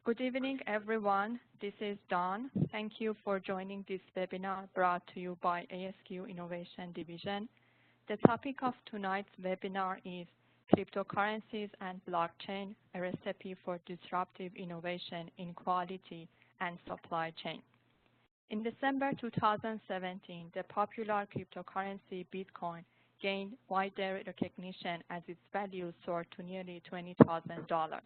Good evening, everyone. This is Dawn. Thank you for joining this webinar brought to you by ASQ Innovation Division. The topic of tonight's webinar is Cryptocurrencies and Blockchain, a recipe for disruptive innovation in quality and supply chain. In December 2017, the popular cryptocurrency Bitcoin gained wider recognition as its value soared to nearly $20,000.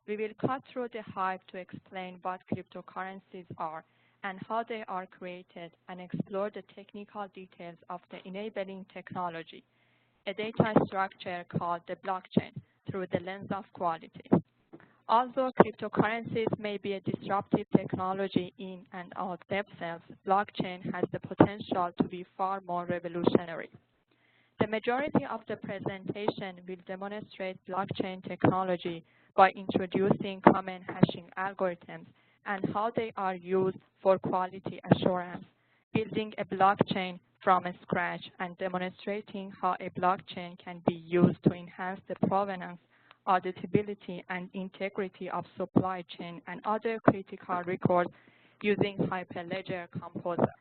We will cut through the hype to explain what cryptocurrencies are and how they are created, and explore the technical details of the enabling technology, a data structure called the blockchain, through the lens of quality. Although cryptocurrencies may be a disruptive technology in and of themselves, blockchain has the potential to be far more revolutionary. The majority of the presentation will demonstrate blockchain technology by introducing common hashing algorithms and how they are used for quality assurance, building a blockchain from scratch, and demonstrating how a blockchain can be used to enhance the provenance, auditability, and integrity of supply chain and other critical records using Hyperledger Composer.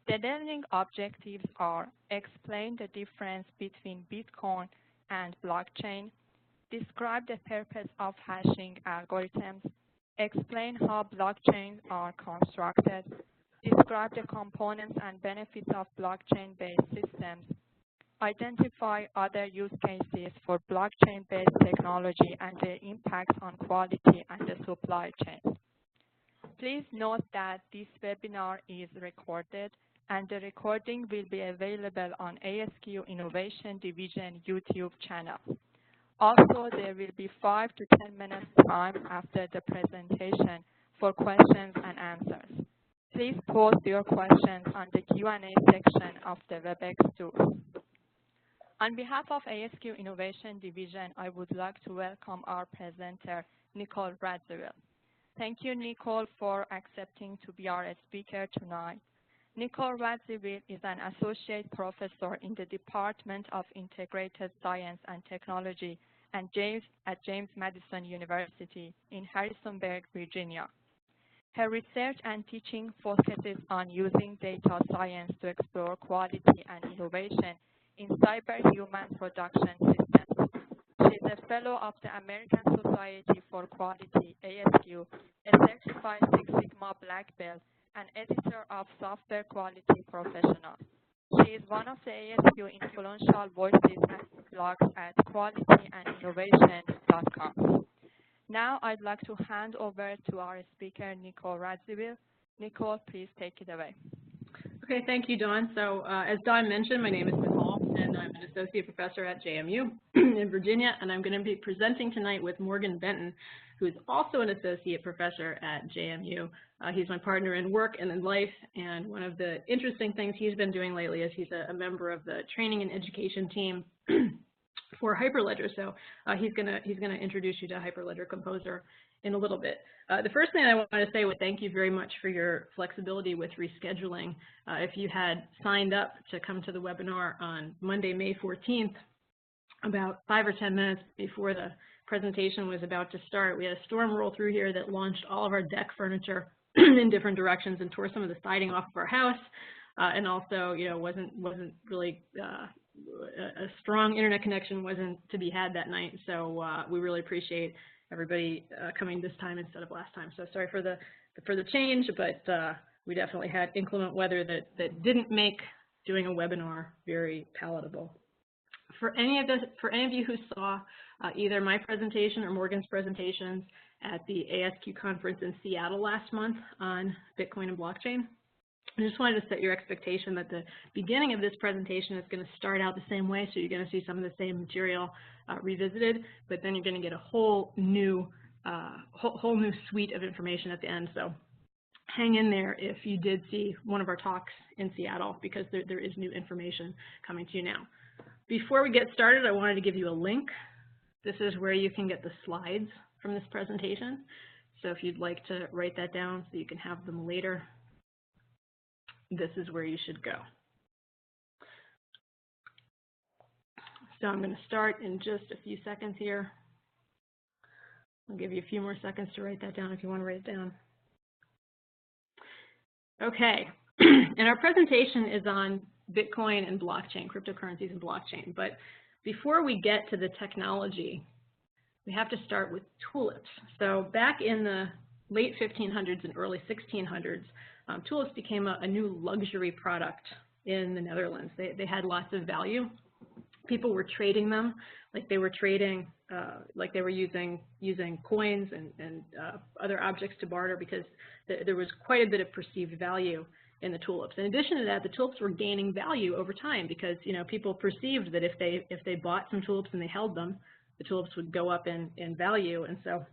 The learning objectives are: explain the difference between Bitcoin and blockchain, describe the purpose of hashing algorithms, explain how blockchains are constructed, describe the components and benefits of blockchain-based systems, identify other use cases for blockchain-based technology and their impacts on quality and the supply chain. Please note that this webinar is recorded, and the recording will be available on ASQ Innovation Division YouTube channel. Also, there will be 5 to 10 minutes time after the presentation for questions and answers. Please post your questions on the Q&A section of the WebEx tool. On behalf of ASQ Innovation Division, I would like to welcome our presenter, Nicole Bradbury. Thank you, Nicole, for accepting to be our speaker tonight. Nicole Bradbury is an associate professor in the Department of Integrated Science and Technology at James Madison University in Harrisonburg, Virginia. Her research and teaching focuses on using data science to explore quality and innovation in cyber-human production systems. She is a fellow of the American Society for Quality, ASQ, a certified Six Sigma Black Belt, and editor of Software Quality Professional. She is one of the ASQ influential voices and blogs at qualityandyinnovation.com. Now I'd like to hand over to our speaker, Nicole Bradbury. Nicole, please take it away. Okay, thank you, Dawn. So as Dawn mentioned, my name is Nicole, and I'm an associate professor at JMU in Virginia, and I'm going to be presenting tonight with Morgan Benton, who is also an associate professor at JMU. He's my partner in work and in life, and one of the interesting things he's been doing lately is he's a member of the training and education team for Hyperledger. So he's gonna introduce you to Hyperledger Composer in a little bit. The first thing I want to say was thank you very much for your flexibility with rescheduling. If you had signed up to come to the webinar on Monday, May 14th, about 5 or 10 minutes before the presentation was about to start, we had a storm roll through here that launched all of our deck furniture in different directions and tore some of the siding off of our house, and also, you know, wasn't really a strong internet connection wasn't to be had that night. So we really appreciate everybody coming this time instead of last time. So sorry for the change, but we definitely had inclement weather that didn't make doing a webinar very palatable. For any of you who saw either my presentation or Morgan's presentations at the ASQ conference in Seattle last month on Bitcoin and blockchain, I just wanted to set your expectation that the beginning of this presentation is going to start out the same way, so you're going to see some of the same material revisited, but then you're going to get a whole new suite of information at the end. So hang in there if you did see one of our talks in Seattle, because there is new information coming to you now. Before we get started, I wanted to give you a link. This is where you can get the slides from this presentation. So if you'd like to write that down so you can have them later, this is where you should go. So I'm going to start in just a few seconds here. I'll give you a few more seconds to write that down if you want to write it down. Okay, and our presentation is on Bitcoin and blockchain, cryptocurrencies and blockchain. But before we get to the technology, we have to start with tulips. So back in the late 1500s and early 1600s, tulips became a new luxury product in the Netherlands. They had lots of value. People were trading them, like they were trading, like they were using coins and other objects to barter, because there was quite a bit of perceived value in the tulips. In addition to that, the tulips were gaining value over time because, you know, people perceived that if they bought some tulips and they held them, the tulips would go up in value, and so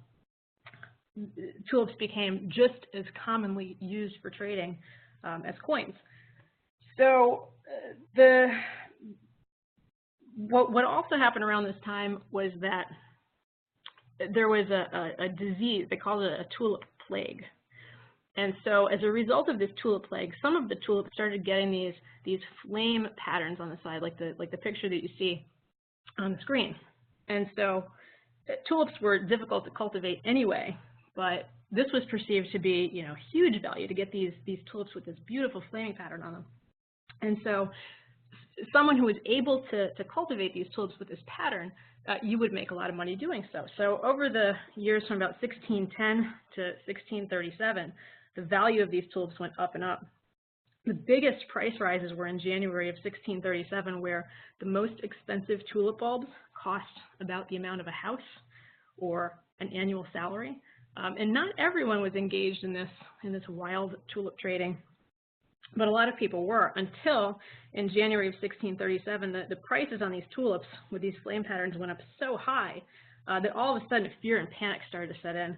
tulips became just as commonly used for trading as coins. So what also happened around this time was that there was a disease, they called it a tulip plague. And so as a result of this tulip plague, some of the tulips started getting these flame patterns on the side, like the picture that you see on the screen. And so tulips were difficult to cultivate anyway, but this was perceived to be, you know, huge value to get these tulips with this beautiful flaming pattern on them. And so someone who was able to cultivate these tulips with this pattern, you would make a lot of money doing so. So over the years from about 1610 to 1637, the value of these tulips went up and up. The biggest price rises were in January of 1637, where the most expensive tulip bulbs cost about the amount of a house or an annual salary. And not everyone was engaged in this wild tulip trading, but a lot of people were, until in January of 1637, the prices on these tulips with these flame patterns went up so high that all of a sudden fear and panic started to set in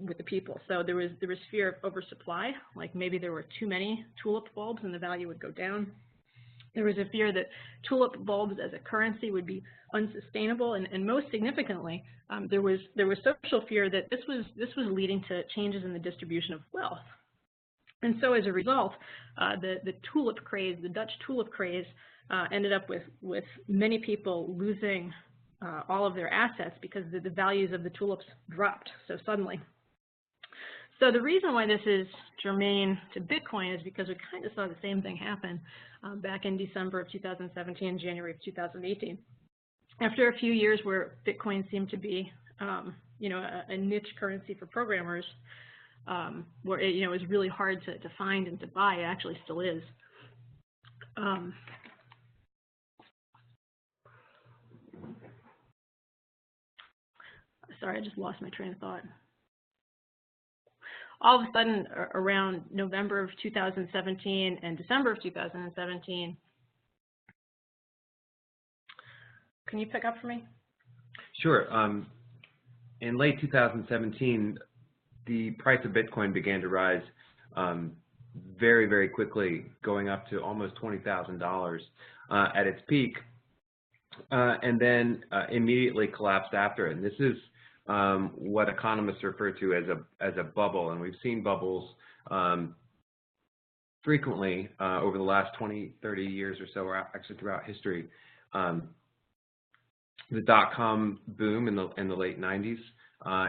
with the people. So there was fear of oversupply, like maybe there were too many tulip bulbs and the value would go down. There was a fear that tulip bulbs as a currency would be unsustainable, and most significantly, there was social fear that this was leading to changes in the distribution of wealth. And so as a result, the tulip craze, the Dutch tulip craze, ended up with many people losing all of their assets because the values of the tulips dropped so suddenly. So the reason why this is germane to Bitcoin is because we kind of saw the same thing happen back in December of 2017, January of 2018. After a few years where Bitcoin seemed to be, you know, a niche currency for programmers, where it, you know, is really hard to find and to buy. It actually still is. Sorry, I just lost my train of thought. All of a sudden, around November of 2017 and December of 2017, can you pick up for me? Sure. In late 2017, the price of Bitcoin began to rise very, very quickly, going up to almost $20,000 at its peak, and then immediately collapsed after it. And this is what economists refer to as a bubble, and we've seen bubbles frequently over the last 20, 30 years or so, or actually throughout history. The dot-com boom in the late 90s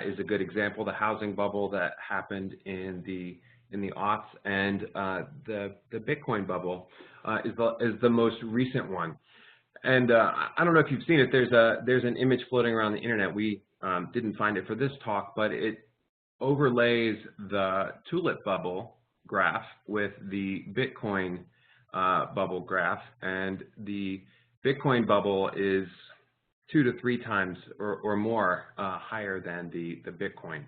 is a good example. The housing bubble that happened in the aughts, and the Bitcoin bubble is the most recent one. And I don't know if you've seen it. There's an image floating around the internet. We didn't find it for this talk, but it overlays the tulip bubble graph with the Bitcoin bubble graph, and the Bitcoin bubble is 2 to 3 times or more higher than the Bitcoin.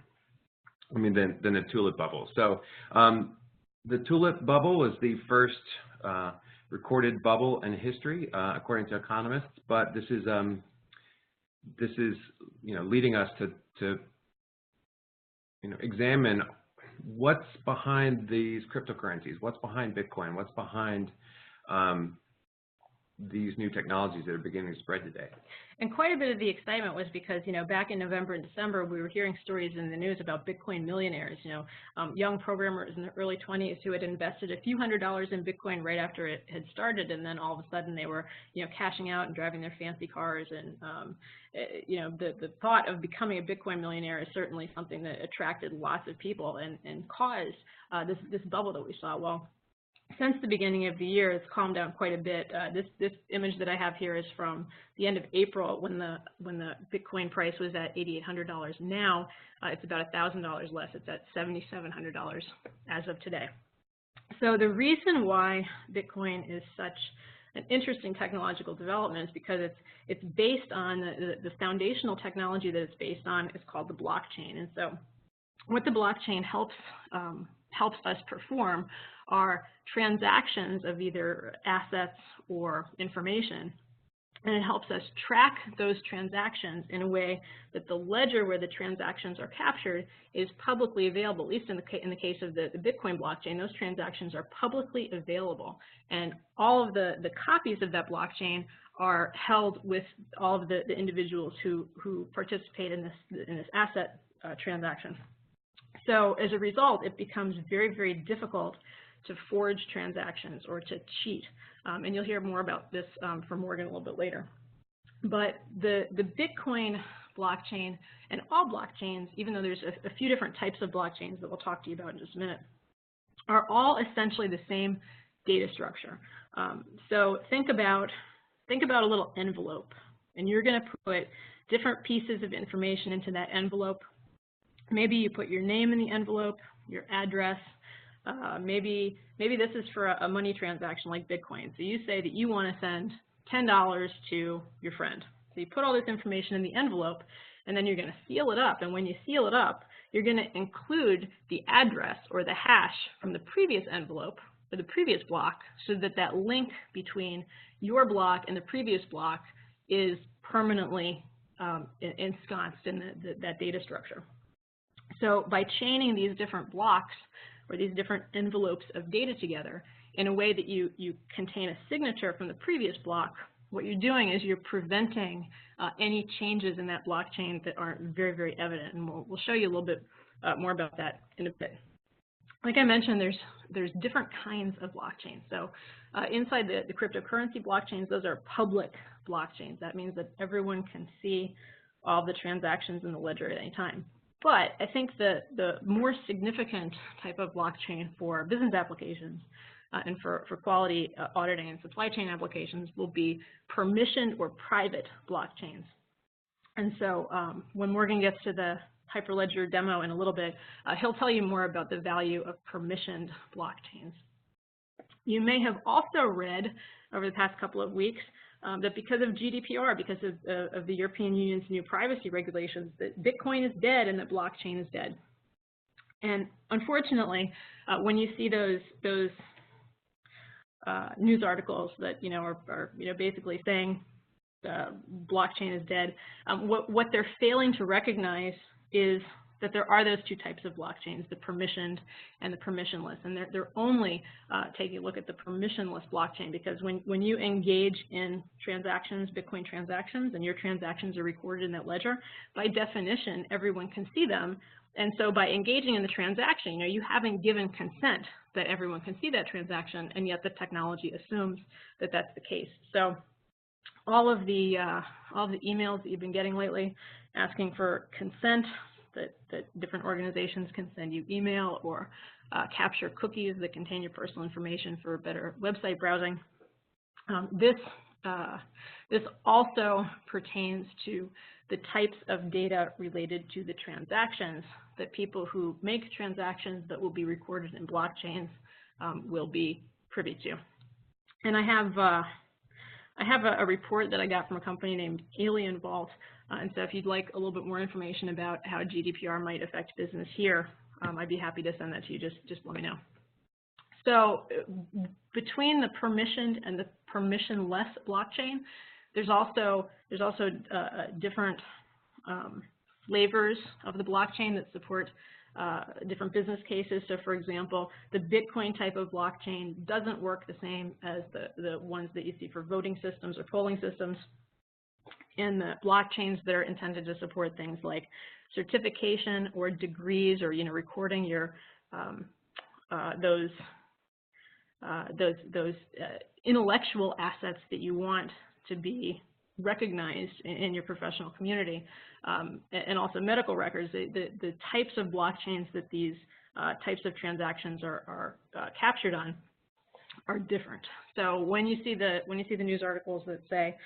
I mean, than the tulip bubble. So the tulip bubble was the first recorded bubble in history, according to economists. But this is you know, leading us to you know, examine what's behind these cryptocurrencies, what's behind Bitcoin, what's behind these new technologies that are beginning to spread today. And quite a bit of the excitement was because, back in November and December, we were hearing stories in the news about Bitcoin millionaires, young programmers in their early 20s who had invested a few $100s in Bitcoin right after it had started, and then all of a sudden they were, cashing out and driving their fancy cars. And, the thought of becoming a Bitcoin millionaire is certainly something that attracted lots of people and caused this bubble that we saw. Well, since the beginning of the year, it's calmed down quite a bit. This image that I have here is from the end of April when the Bitcoin price was at $8,800. Now it's about $1,000 less. It's at $7,700 as of today. So the reason why Bitcoin is such an interesting technological development is because it's based on the foundational technology that it's based on is called the blockchain. And so what the blockchain helps us perform are transactions of either assets or information, and it helps us track those transactions in a way that the ledger where the transactions are captured is publicly available. At least in the case of the Bitcoin blockchain, those transactions are publicly available, and all of the copies of that blockchain are held with all of the individuals who participate in this asset transaction. So as a result, it becomes very, very difficult to forge transactions or to cheat. And you'll hear more about this from Morgan a little bit later. But the Bitcoin blockchain and all blockchains, even though there's a few different types of blockchains that we'll talk to you about in just a minute, are all essentially the same data structure. So think about a little envelope, and you're going to put different pieces of information into that envelope. Maybe you put your name in the envelope, your address. Maybe this is for a money transaction like Bitcoin. So you say that you want to send $10 to your friend. So you put all this information in the envelope, and then you're going to seal it up. And when you seal it up, you're going to include the address or the hash from the previous envelope or the previous block, so that that link between your block and the previous block is permanently ensconced in that data structure. So by chaining these different blocks or these different envelopes of data together in a way that you contain a signature from the previous block, what you're doing is you're preventing any changes in that blockchain that aren't very, very evident. And we'll show you a little bit more about that in a bit. Like I mentioned, there's different kinds of blockchains. So inside the cryptocurrency blockchains, those are public blockchains. That means that everyone can see all the transactions in the ledger at any time. But I think the more significant type of blockchain for business applications and for quality auditing and supply chain applications will be permissioned or private blockchains. And so when Morgan gets to the Hyperledger demo in a little bit, he'll tell you more about the value of permissioned blockchains. You may have also read over the past couple of weeks that because of GDPR, because of the European Union's new privacy regulations, that Bitcoin is dead and that blockchain is dead. And unfortunately, when you see those news articles that are basically saying blockchain is dead, what they're failing to recognize is that there are those two types of blockchains, the permissioned and the permissionless. And they're only taking a look at the permissionless blockchain, because when you engage in transactions, Bitcoin transactions, and your transactions are recorded in that ledger, by definition, everyone can see them. And so by engaging in the transaction, you haven't given consent that everyone can see that transaction, and yet the technology assumes that that's the case. So all of the emails that you've been getting lately asking for consent, that different organizations can send you email or capture cookies that contain your personal information for better website browsing. This also pertains to the types of data related to the transactions that people who make transactions that will be recorded in blockchains will be privy to. And I have a report that I got from a company named Alien Vault. And so if you'd like a little bit more information about how GDPR might affect business here, I'd be happy to send that to you. Just let me know. So between the permissioned and the permissionless blockchain, there's also different flavors of the blockchain that support different business cases. So for example, the Bitcoin type of blockchain doesn't work the same as the ones that you see for voting systems or polling systems. And the blockchains that are intended to support things like certification or degrees, or recording your those intellectual assets that you want to be recognized in your professional community, and also medical records. The types of blockchains that these types of transactions are captured on are different. So when you see the news articles that say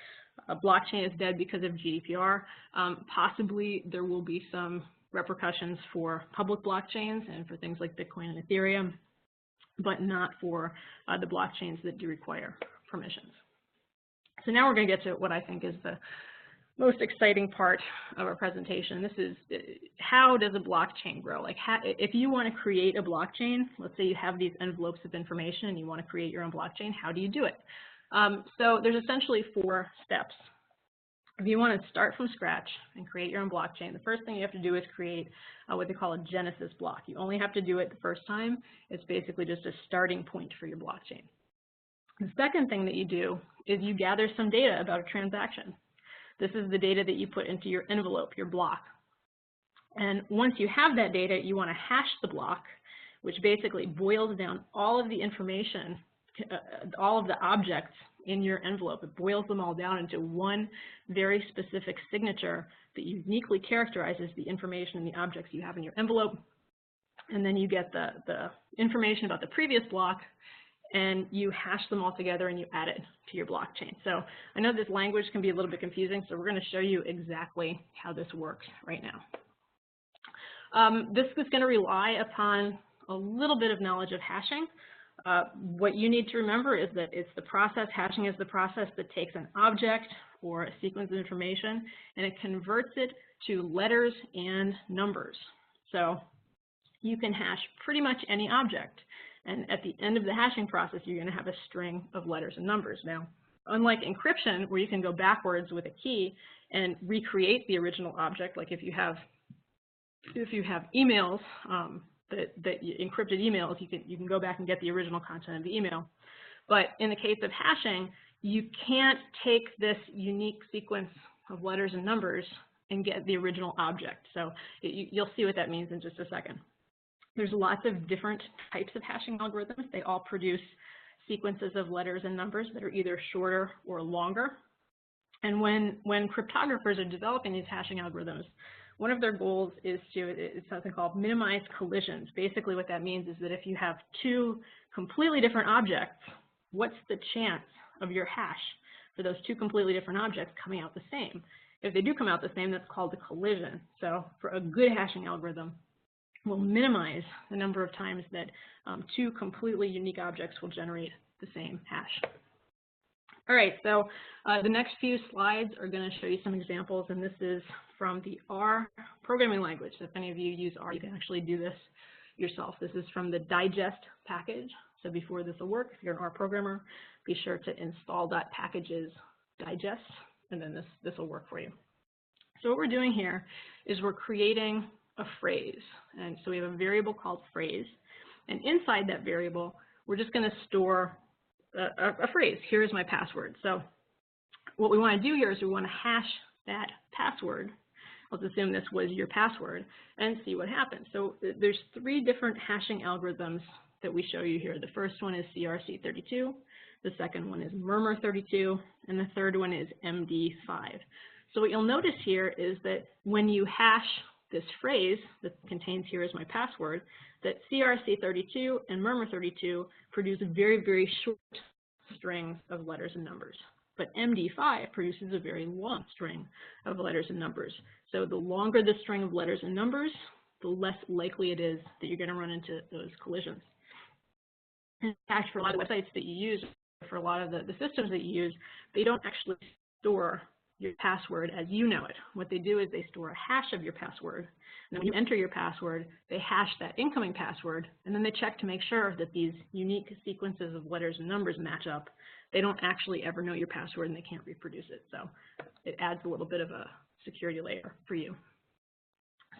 blockchain is dead because of GDPR, possibly there will be some repercussions for public blockchains and for things like Bitcoin and Ethereum, but not for the blockchains that do require permissions. So now we're going to get to what I think is the most exciting part of our presentation. This is how does a blockchain grow? Like, if you want to create a blockchain, let's say you have these envelopes of information and you want to create your own blockchain, how do you do it? So there's essentially 4 steps. If you want to start from scratch and create your own blockchain, the first thing you have to do is create what they call a genesis block. You only have to do it the first time. It's basically just a starting point for your blockchain. The second thing that you do is you gather some data about a transaction. This is the data that you put into your envelope, your block. And once you have that data, you want to hash the block, which basically boils down all of the information, all of the objects in your envelope. It boils them all down into one very specific signature that uniquely characterizes the information and the objects you have in your envelope. And then you get the information about the previous block, and you hash them all together and you add it to your blockchain. So I know this language can be a little bit confusing, so we're going to show you exactly how this works right now. This is going to rely upon a little bit of knowledge of hashing. What you need to remember is that it's the process, hashing is the process that takes an object or a sequence of information and it converts it to letters and numbers. So you can hash pretty much any object. And at the end of the hashing process, you're going to have a string of letters and numbers. Now, unlike encryption, where you can go backwards with a key and recreate the original object, like if you have emails, encrypted emails, you can go back and get the original content of the email. But in the case of hashing, you can't take this unique sequence of letters and numbers and get the original object. So you'll see what that means in just a second. There's lots of different types of hashing algorithms. They all produce sequences of letters and numbers that are either shorter or longer. And when cryptographers are developing these hashing algorithms, one of their goals is it's something called minimize collisions. Basically what that means is that if you have 2 completely different objects, what's the chance of your hash for those 2 completely different objects coming out the same? If they do come out the same, that's called a collision. So for a good hashing algorithm, we'll minimize the number of times that 2 completely unique objects will generate the same hash. All right, so the next few slides are going to show you some examples, and this is from the R programming language. So if any of you use R, you can actually do this yourself. This is from the digest package. So before this will work, if you're an R programmer, be sure to install .packages digest, and then this will work for you. So what we're doing here is we're creating a phrase. And so we have a variable called phrase. And inside that variable, we're just going to store a phrase. Here is my password. So what we want to do here is we want to hash that password. Let's assume this was your password and see what happens. So there's 3 different hashing algorithms that we show you here. The first one is CRC32, the second one is Murmur32, and the third one is MD5. So what you'll notice here is that when you hash this phrase that contains here is my password, that CRC32 and Murmur32 produce very, very short strings of letters and numbers. But MD5 produces a very long string of letters and numbers. So the longer the string of letters and numbers, the less likely it is that you're going to run into those collisions. In fact, for a lot of websites that you use, for a lot of the systems that you use, they don't actually store your password as you know it. What they do is they store a hash of your password. And then when you enter your password, they hash that incoming password, and then they check to make sure that these unique sequences of letters and numbers match up. They don't actually ever know your password, and they can't reproduce it. So it adds a little bit of a security layer for you.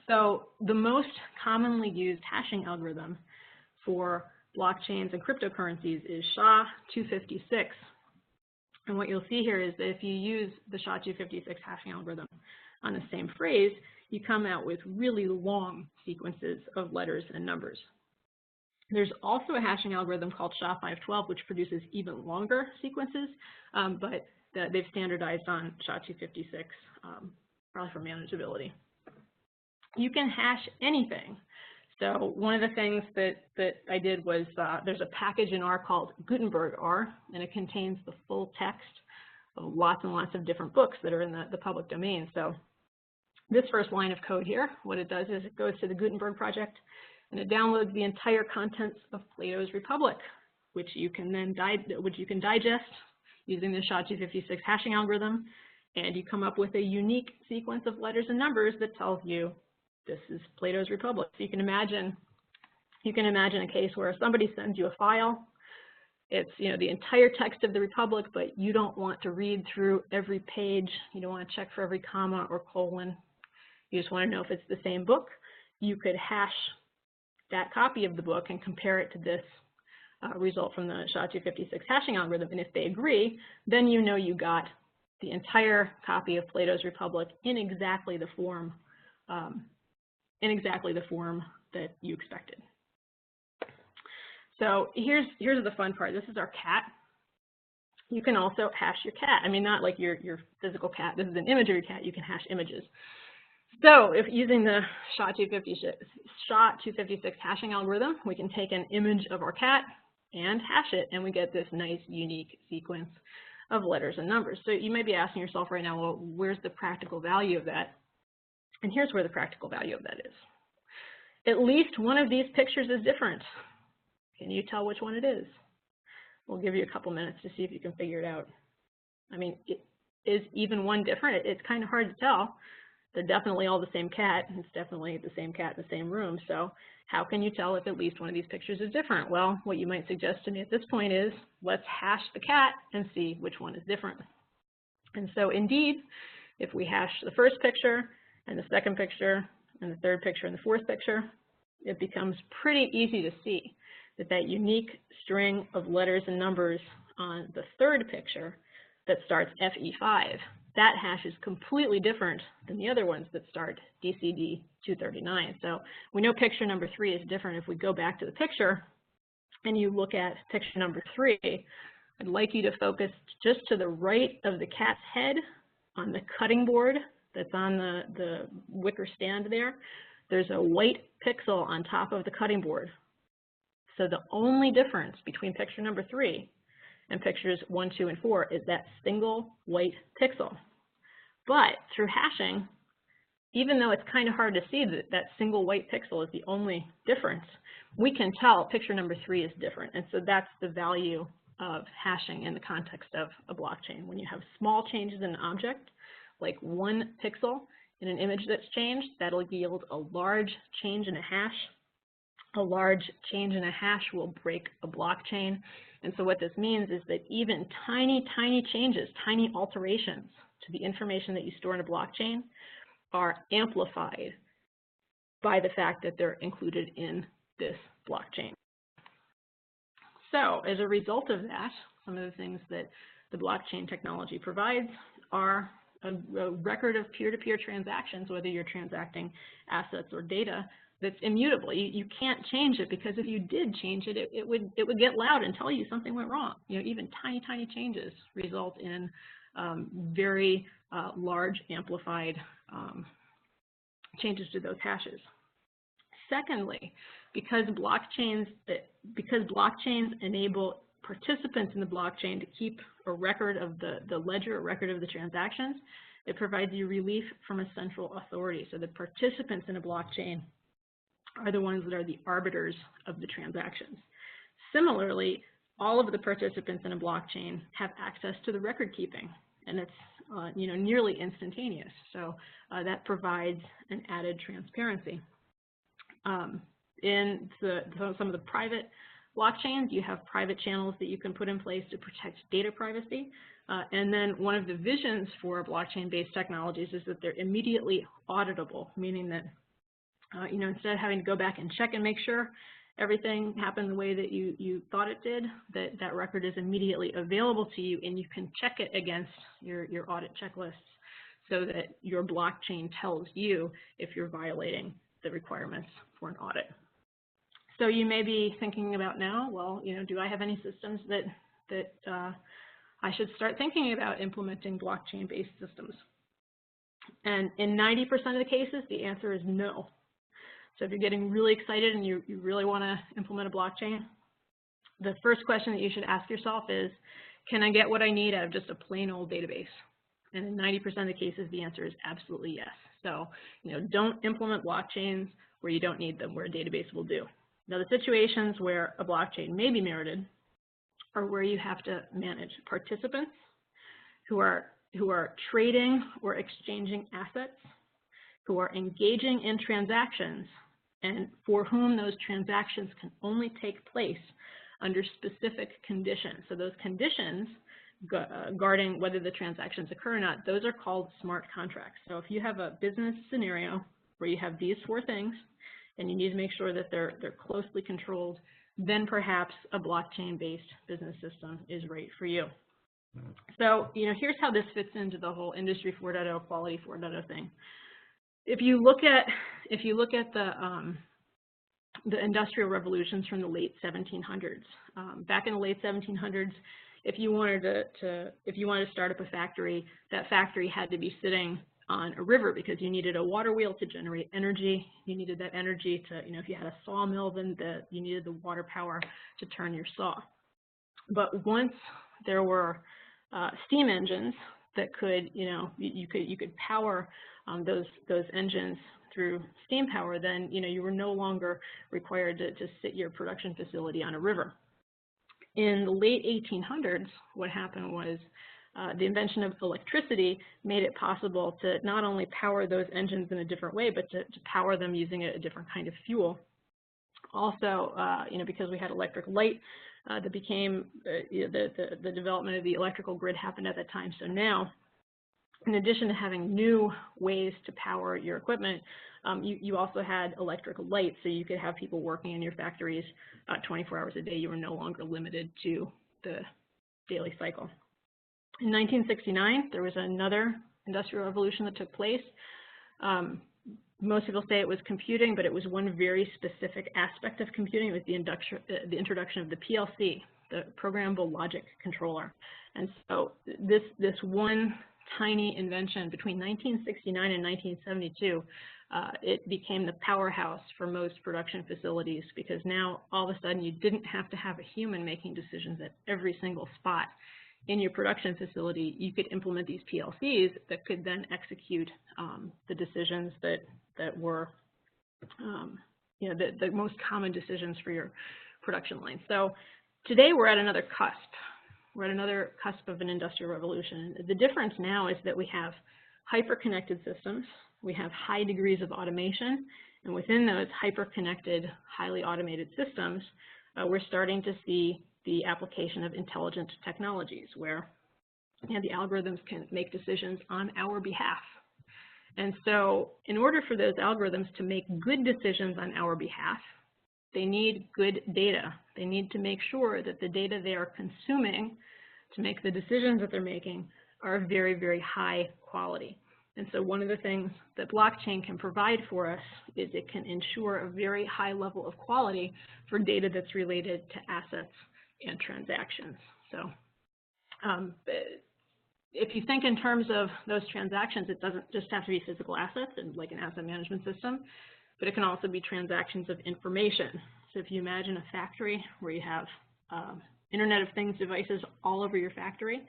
So the most commonly used hashing algorithm for blockchains and cryptocurrencies is SHA-256. And what you'll see here is that if you use the SHA-256 hashing algorithm on the same phrase, you come out with really long sequences of letters and numbers. There's also a hashing algorithm called SHA-512, which produces even longer sequences, but they've standardized on SHA-256, probably for manageability. You can hash anything. So one of the things that I did was there's a package in R called Gutenberg R, and it contains the full text of lots and lots of different books that are in the public domain. So this first line of code here, what it does is it goes to the Gutenberg project, and it downloads the entire contents of Plato's Republic, which you can then digest using the SHA-256 hashing algorithm, and you come up with a unique sequence of letters and numbers that tells you this is Plato's Republic. So you can imagine a case where somebody sends you a file. It's the entire text of the Republic, but you don't want to read through every page. You don't want to check for every comma or colon. You just want to know if it's the same book. You could hash that copy of the book and compare it to this result from the SHA-256 hashing algorithm. And if they agree, then you know you got the entire copy of Plato's Republic in exactly the form that you expected. So here's the fun part. This is our cat. You can also hash your cat. I mean, not like your physical cat. This is an image of your cat. You can hash images. So if using the SHA-256 hashing algorithm, we can take an image of our cat and hash it, and we get this nice, unique sequence of letters and numbers. So you may be asking yourself right now, well, where's the practical value of that? And here's where the practical value of that is. At least one of these pictures is different. Can you tell which one it is? We'll give you a couple minutes to see if you can figure it out. I mean, is even one different? It's kind of hard to tell. They're definitely all the same cat. It's definitely the same cat in the same room. So how can you tell if at least one of these pictures is different? Well, what you might suggest to me at this point is, let's hash the cat and see which one is different. And so indeed, if we hash the first picture and the second picture and the third picture and the fourth picture, it becomes pretty easy to see that that unique string of letters and numbers on the third picture that starts FE5, that hash is completely different than the other ones that start DCD 239. So we know picture number 3 is different. If we go back to the picture and you look at picture number 3, I'd like you to focus just to the right of the cat's head on the cutting board that's on the wicker stand there. There's a white pixel on top of the cutting board. So the only difference between picture number 3 and pictures 1, 2, and 4 is that single white pixel. But through hashing, even though it's kind of hard to see that that single white pixel is the only difference, we can tell picture number 3 is different. And so that's the value of hashing in the context of a blockchain. When you have small changes in an object, like 1 pixel in an image that's changed, that'll yield a large change in a hash. A large change in a hash will break a blockchain. And so what this means is that even tiny, tiny changes, tiny alterations to the information that you store in a blockchain are amplified by the fact that they're included in this blockchain. So as a result of that, some of the things that the blockchain technology provides are a record of peer-to-peer transactions, whether you're transacting assets or data, that's immutable. You can't change it, because if you did change it, it would get loud and tell you something went wrong. Even tiny, tiny changes result in very large amplified changes to those hashes. Secondly, because blockchains enable participants in the blockchain to keep a record of the ledger, a record of the transactions, it provides you relief from a central authority. So the participants in a blockchain are the ones that are the arbiters of the transactions. Similarly, all of the participants in a blockchain have access to the record keeping, and it's nearly instantaneous. So that provides an added transparency. In some of the private blockchains, you have private channels that you can put in place to protect data privacy. And then one of the visions for blockchain-based technologies is that they're immediately auditable, meaning that instead of having to go back and check and make sure everything happened the way that you thought it did, that record is immediately available to you, and you can check it against your audit checklists so that your blockchain tells you if you're violating the requirements for an audit. So you may be thinking about now, well, do I have any systems that I should start thinking about implementing blockchain-based systems? And in 90% of the cases, the answer is no. So if you're getting really excited and you really want to implement a blockchain, the first question that you should ask yourself is, can I get what I need out of just a plain old database? And in 90% of the cases, the answer is absolutely yes. So, don't implement blockchains where you don't need them, where a database will do. Now, the situations where a blockchain may be merited are where you have to manage participants who are trading or exchanging assets, who are engaging in transactions, and for whom those transactions can only take place under specific conditions. So those conditions guarding whether the transactions occur or not, those are called smart contracts. So if you have a business scenario where you have these 4 things and you need to make sure that they're closely controlled, then perhaps a blockchain-based business system is right for you. So, here's how this fits into the whole Industry 4.0, Quality 4.0 thing. If you look at the industrial revolutions from the late 1700s, back in the late 1700s, if you wanted to start up a factory, that factory had to be sitting on a river because you needed a water wheel to generate energy. You needed that energy to, if you had a sawmill, then you needed the water power to turn your saw. But once there were steam engines that could, you could power those engines through steam power, then you were no longer required to sit your production facility on a river. In the late 1800s, what happened was the invention of electricity made it possible to not only power those engines in a different way, but to power them using a different kind of fuel. Also, because we had electric light, that became the development of the electrical grid happened at that time. So now, in addition to having new ways to power your equipment, you also had electrical light, so you could have people working in your factories 24 hours a day. You were no longer limited to the daily cycle. In 1969, there was another industrial revolution that took place. Most people say it was computing, but it was one very specific aspect of computing. It was the introduction of the PLC, the Programmable Logic Controller. And so this one tiny invention between 1969 and 1972, it became the powerhouse for most production facilities, because now all of a sudden you didn't have to have a human making decisions at every single spot in your production facility. You could implement these PLCs that could then execute the decisions that were the most common decisions for your production line. So today we're at another cusp. We're at another cusp of an industrial revolution. The difference now is that we have hyper-connected systems, we have high degrees of automation, and within those hyper-connected, highly automated systems, we're starting to see the application of intelligent technologies where the algorithms can make decisions on our behalf. And so in order for those algorithms to make good decisions on our behalf, they need good data. They need to make sure that the data they are consuming to make the decisions that they're making are very, very high quality. And so one of the things that blockchain can provide for us is it can ensure a very high level of quality for data that's related to assets and transactions. So if you think in terms of those transactions, it doesn't just have to be physical assets and like an asset management system, but it can also be transactions of information. So if you imagine a factory where you have Internet of Things devices all over your factory,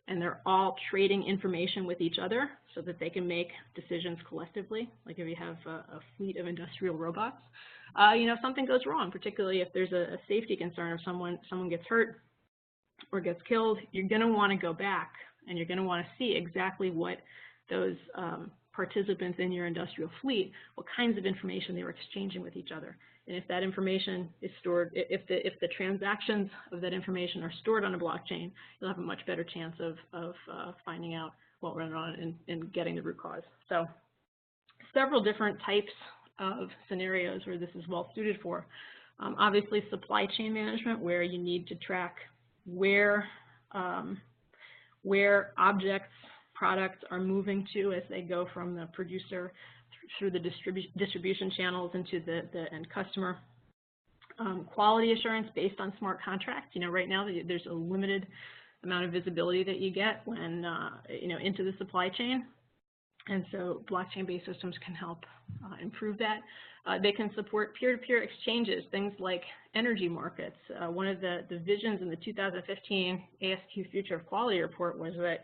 and they're all trading information with each other so that they can make decisions collectively, like if you have a fleet of industrial robots, if something goes wrong, particularly if there's a safety concern, if someone gets hurt or gets killed, you're going to want to go back and you're going to want to see exactly what those participants in your industrial fleet, what kinds of information they were exchanging with each other. And if that information is stored, if the transactions of that information are stored on a blockchain, you'll have a much better chance of finding out what went on and getting the root cause. So several different types of scenarios where this is well suited for. Obviously, supply chain management, where you need to track where objects, products are moving to as they go from the producer through the distribution channels into the end customer. Quality assurance based on smart contracts. You know, right now there's a limited amount of visibility that you get when, you know, into the supply chain. And so blockchain-based systems can help improve that. They can support peer-to-peer exchanges, things like energy markets. One of the visions in the 2015 ASQ Future of Quality report was that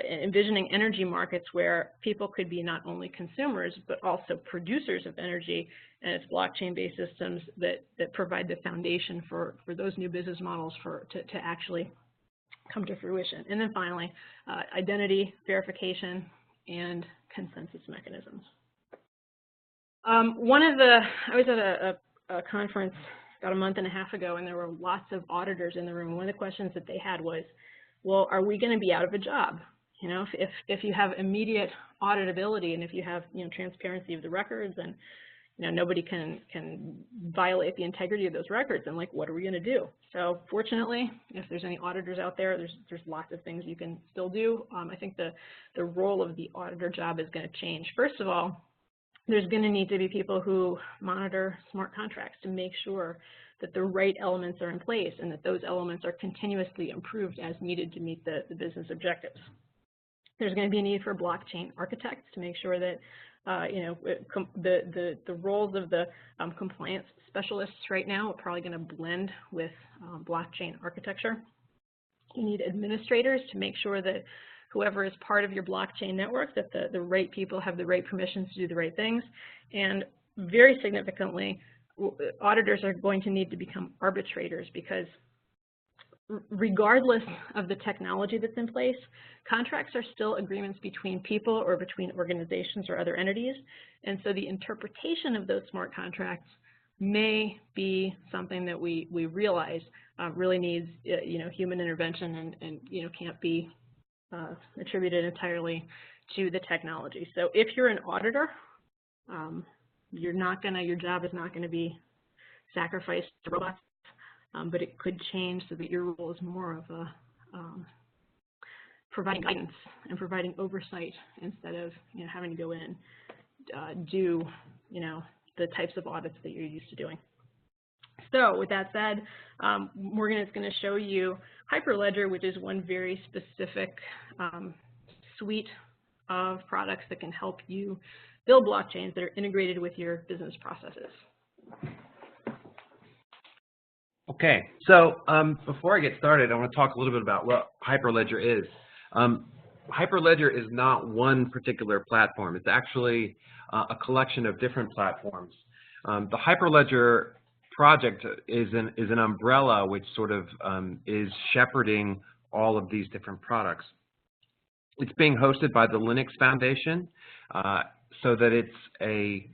envisioning energy markets where people could be not only consumers, but also producers of energy, and it's blockchain-based systems that provide the foundation for those new business models to actually come to fruition. And then finally, identity verification and consensus mechanisms. I was at a conference about a month and a half ago, and there were lots of auditors in the room. One of the questions that they had was, well, are we going to be out of a job? You know, if you have immediate auditability and if you have, you know, transparency of the records and, you know, nobody can violate the integrity of those records, and like, what are we going to do? So fortunately, if there's any auditors out there, there's lots of things you can still do. I think the role of the auditor job is going to change. First of all, there's going to need to be people who monitor smart contracts to make sure that the right elements are in place and that those elements are continuously improved as needed to meet the business objectives. There's going to be a need for blockchain architects to make sure that you know, the roles of the compliance specialists right now are probably going to blend with blockchain architecture. You need administrators to make sure that whoever is part of your blockchain network, that the right people have the right permissions to do the right things. And very significantly, auditors are going to need to become arbitrators, because regardless of the technology that's in place, contracts are still agreements between people or between organizations or other entities. And so the interpretation of those smart contracts may be something that we realize really needs, you know, human intervention and you know, can't be attributed entirely to the technology. So if you're an auditor, your job is not going to be sacrificed to robots. But it could change so that your role is more of a providing guidance and providing oversight instead of, you know, having to go in and do, you know, the types of audits that you're used to doing. So with that said, Morgan is going to show you Hyperledger, which is one very specific suite of products that can help you build blockchains that are integrated with your business processes. Okay, so before I get started, I want to talk a little bit about what Hyperledger is. Hyperledger is not one particular platform. It's actually a collection of different platforms. The Hyperledger project is an umbrella which sort of is shepherding all of these different products. It's being hosted by the Linux Foundation, so that it's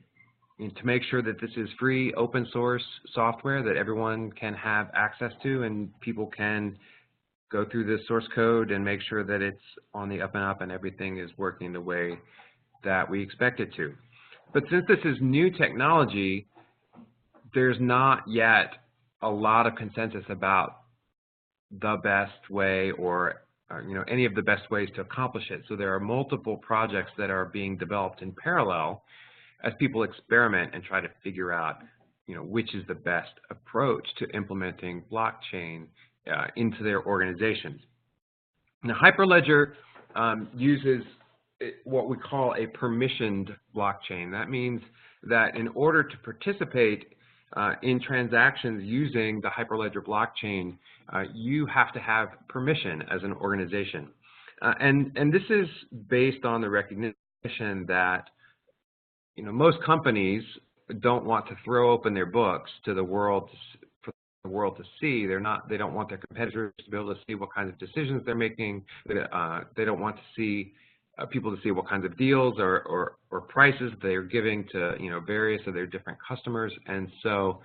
to make sure that this is free, open source software that everyone can have access to, and people can go through the source code and make sure that it's on the up and up and everything is working the way that we expect it to. But since this is new technology, there's not yet a lot of consensus about the best way or you know, any of the best ways to accomplish it. So there are multiple projects that are being developed in parallel as people experiment and try to figure out, you know, which is the best approach to implementing blockchain into their organizations. Now, Hyperledger uses what we call a permissioned blockchain. That means that in order to participate in transactions using the Hyperledger blockchain, you have to have permission as an organization. And this is based on the recognition that, you know, most companies don't want to throw open their books to the world for the world to see. They don't want their competitors to be able to see what kinds of decisions they're making. They don't want to see people to see what kinds of deals or prices they're giving to, you know, various of their different customers. And so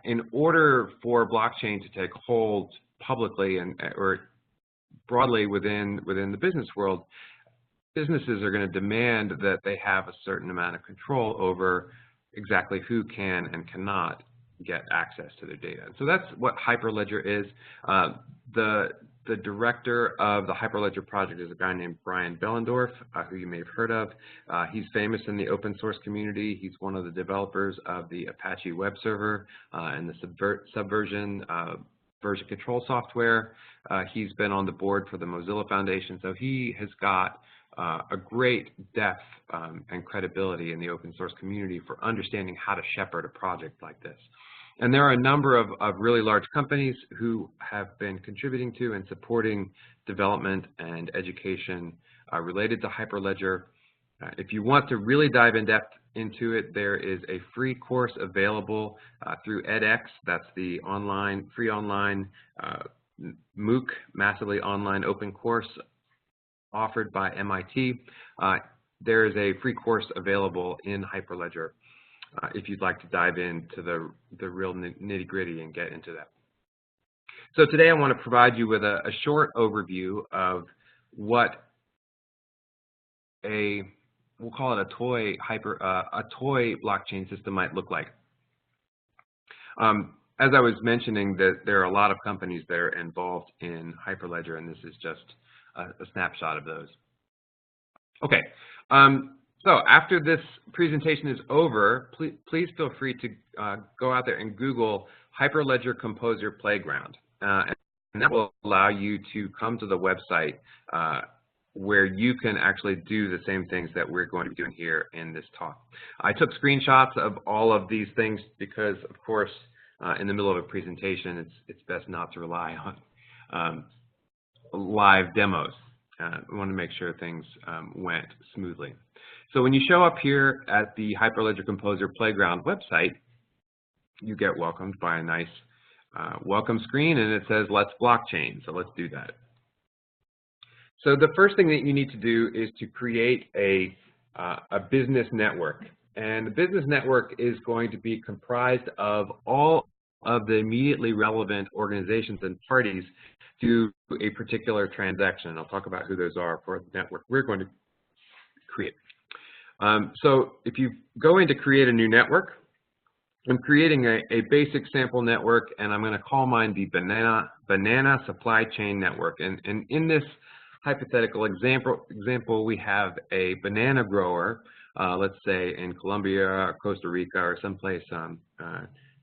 in order for blockchain to take hold publicly or broadly within the business world, businesses are going to demand that they have a certain amount of control over, exactly who can and cannot get access to their data. So that's what Hyperledger is. The director of the Hyperledger project is a guy named Brian Bellendorf, who you may have heard of. He's famous in the open source community. He's one of the developers of the Apache web server and the Subversion version control software. He's been on the board for the Mozilla Foundation, so he has got a great depth and credibility in the open source community for understanding how to shepherd a project like this. And there are a number of really large companies who have been contributing to and supporting development and education related to Hyperledger. If you want to really dive in depth into it, there is a free course available through edX. That's the free online MOOC, massively online open course offered by MIT. There is a free course available in Hyperledger if you'd like to dive into the real nitty-gritty and get into that. So today I want to provide you with a short overview of what we'll call it a toy blockchain system might look like. As I was mentioning, that there are a lot of companies that are involved in Hyperledger, and this is just a snapshot of those. Okay. So after this presentation is over, please feel free to go out there and Google Hyperledger Composer Playground. And that will allow you to come to the website where you can actually do the same things that we're going to be doing here in this talk. I took screenshots of all of these things because, of course, in the middle of a presentation, it's best not to rely on live demos. We want to make sure things went smoothly. So when you show up here at the Hyperledger Composer Playground website, you get welcomed by a nice welcome screen, and it says, let's blockchain. So let's do that. So the first thing that you need to do is to create a business network. And the business network is going to be comprised of all of the immediately relevant organizations and parties to a particular transaction. I'll talk about who those are for the network we're going to create. So if you go in to create a new network, I'm creating a basic sample network, and I'm going to call mine the Banana Supply Chain Network. And in this hypothetical example, we have a banana grower, let's say in Colombia or Costa Rica or someplace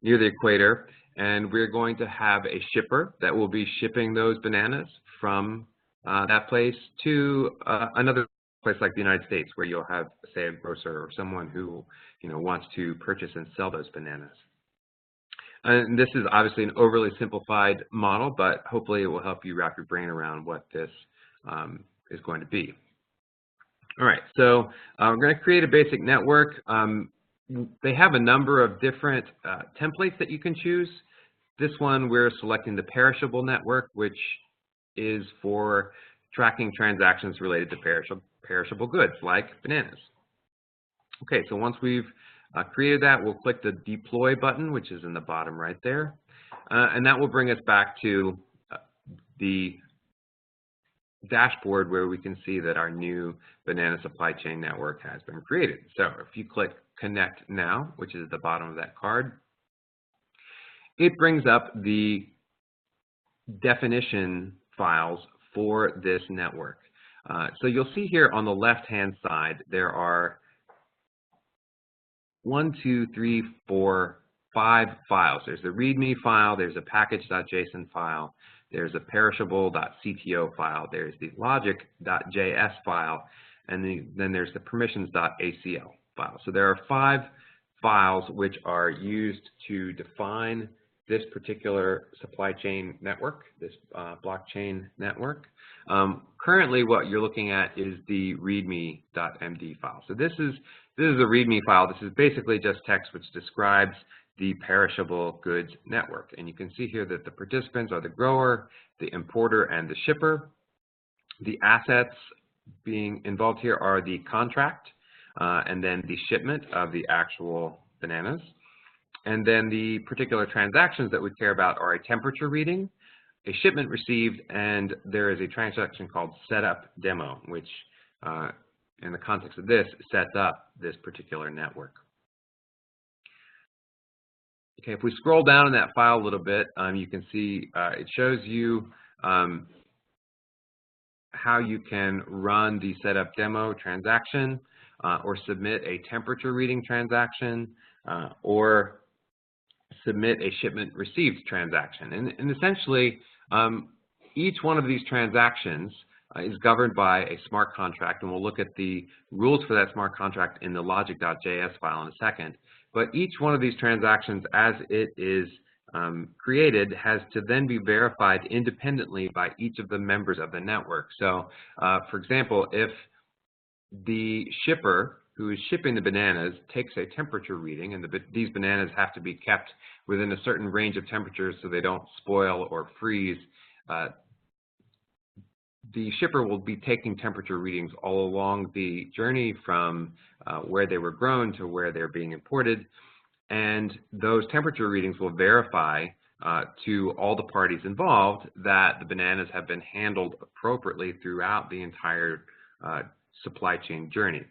near the equator, and we're going to have a shipper that will be shipping those bananas from that place to another place like the United States, where you'll have, say, a grocer or someone who wants to purchase and sell those bananas. And this is obviously an overly simplified model, but hopefully it will help you wrap your brain around what this is going to be. All right, so we're going to create a basic network. They have a number of different templates that you can choose. This one, we're selecting the perishable network, which is for tracking transactions related to perishable goods, like bananas. Okay, so once we've created that, we'll click the deploy button, which is in the bottom right there. And that will bring us back to the dashboard where we can see that our new Banana Supply Chain Network has been created. So if you click Connect Now, which is at the bottom of that card, it brings up the definition files for this network. So you'll see here on the left-hand side, there are 5 files. There's the README file, there's a package.json file, there's a perishable.cto file, there's the logic.js file, and then there's the permissions.acl file. So there are 5 files which are used to define this particular supply chain network, this blockchain network. Currently, what you're looking at is the readme.md file. So this is a README file. This is basically just text which describes the perishable goods network. And you can see here that the participants are the grower, the importer, and the shipper. The assets being involved here are the contract, and then the shipment of the actual bananas. And then the particular transactions that we care about are a temperature reading, a shipment received, and there is a transaction called setup demo, which in the context of this sets up this particular network. Okay, if we scroll down in that file a little bit, you can see it shows you how you can run the setup demo transaction or submit a temperature reading transaction or submit a shipment received transaction. And essentially, each one of these transactions is governed by a smart contract, and we'll look at the rules for that smart contract in the logic.js file in a second. But each one of these transactions, as it is created, has to then be verified independently by each of the members of the network. So, for example, if the shipper who is shipping the bananas takes a temperature reading, and these bananas have to be kept within a certain range of temperatures so they don't spoil or freeze, the shipper will be taking temperature readings all along the journey from where they were grown to where they're being imported, and those temperature readings will verify to all the parties involved that the bananas have been handled appropriately throughout the entire supply chain journey.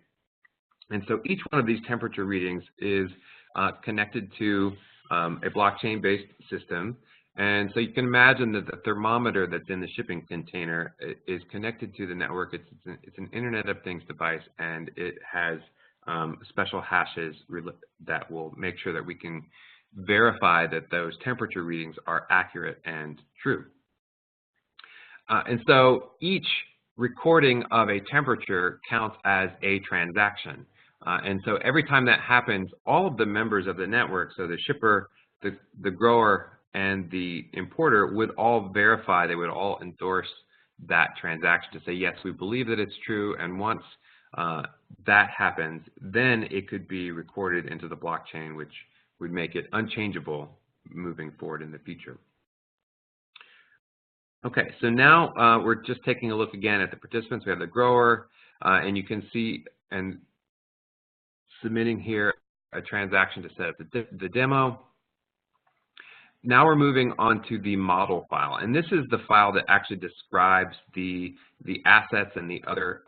And so each one of these temperature readings is connected to a blockchain-based system. And so you can imagine that the thermometer that's in the shipping container is connected to the network. It's an Internet of Things device, and it has special hashes that will make sure that we can verify that those temperature readings are accurate and true. And so each recording of a temperature counts as a transaction. And so every time that happens, all of the members of the network, so the shipper, the grower, and the importer would all verify, they would all endorse that transaction to say, yes, we believe that it's true, and once that happens, then it could be recorded into the blockchain, which would make it unchangeable moving forward in the future. Okay, so now we're just taking a look again at the participants. We have the grower, and you can see and submitting here a transaction to set up the demo. Now we're moving on to the model file, and this is the file that actually describes the assets and the other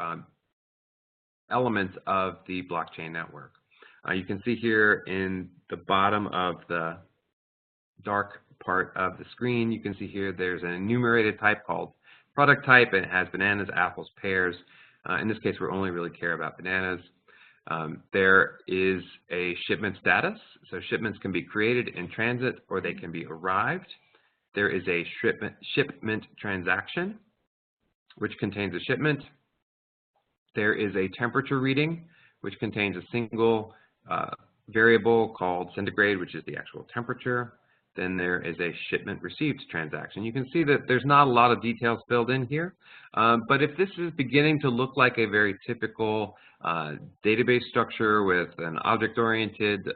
elements of the blockchain network. You can see here in the bottom of the dark part of the screen, you can see here there's an enumerated type called product type, and it has bananas, apples, pears. In this case, we only really care about bananas. There is a shipment status, so shipments can be created in transit or they can be arrived. There is a shipment transaction, which contains a shipment. There is a temperature reading, which contains a single variable called centigrade, which is the actual temperature. Then there is a shipment received transaction. You can see that there's not a lot of details filled in here, but if this is beginning to look like a very typical database structure with an object-oriented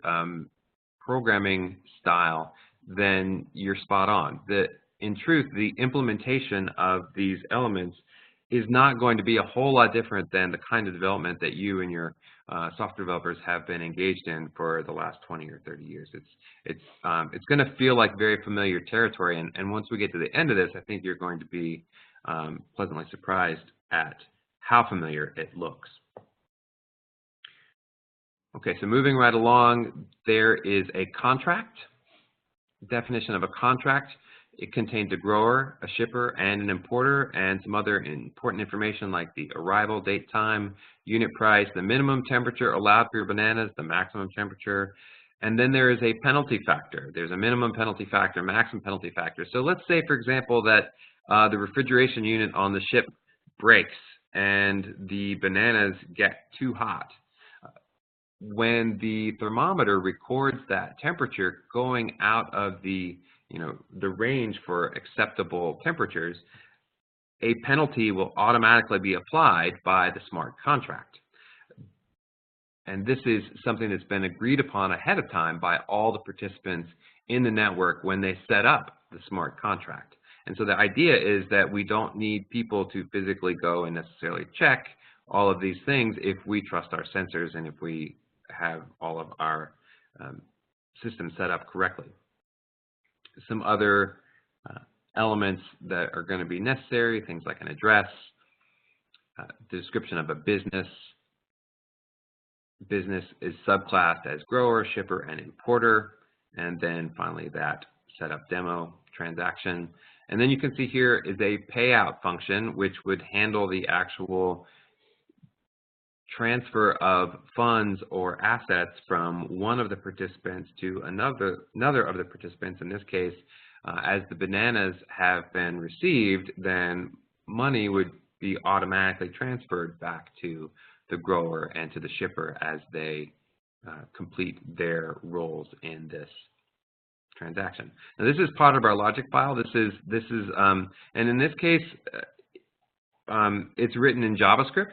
programming style, then you're spot on. In truth, the implementation of these elements is not going to be a whole lot different than the kind of development that you and your software developers have been engaged in for the last 20 or 30 years. It's going to feel like very familiar territory, and once we get to the end of this, I think you're going to be pleasantly surprised at how familiar it looks. Okay, so moving right along, there is a contract. Definition of a contract. It contains a grower, a shipper, and an importer, and some other important information like the arrival date, time, unit price, the minimum temperature allowed for your bananas, the maximum temperature, and then there is a penalty factor. There's a minimum penalty factor, maximum penalty factor. So let's say, for example, that the refrigeration unit on the ship breaks and the bananas get too hot. When the thermometer records that temperature going out of the range for acceptable temperatures, a penalty will automatically be applied by the smart contract. And this is something that's been agreed upon ahead of time by all the participants in the network when they set up the smart contract. And so the idea is that we don't need people to physically go and necessarily check all of these things if we trust our sensors and if we have all of our systems set up correctly. Some other elements that are going to be necessary, things like an address, the description of a business. Business is subclassed as grower, shipper, and importer. and then finally that setup demo transaction. And then you can see here is a payout function, which would handle the actual transfer of funds or assets from one of the participants to another of the participants. In this case, as the bananas have been received, then money would be automatically transferred back to the grower and to the shipper as they complete their roles in this transaction. Now, this is part of our logic file. And in this case, it's written in JavaScript.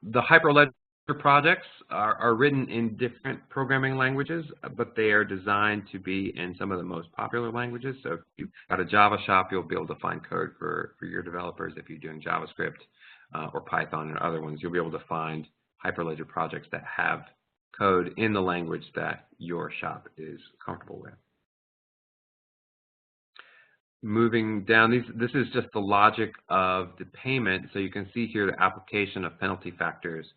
The Hyperledger projects are written in different programming languages, but they are designed to be in some of the most popular languages. So if you've got a Java shop, you'll be able to find code for your developers. If you're doing JavaScript or Python and other ones, you'll be able to find Hyperledger projects that have code in the language that your shop is comfortable with. Moving down, this is just the logic of the payment. So you can see here the application of penalty factors,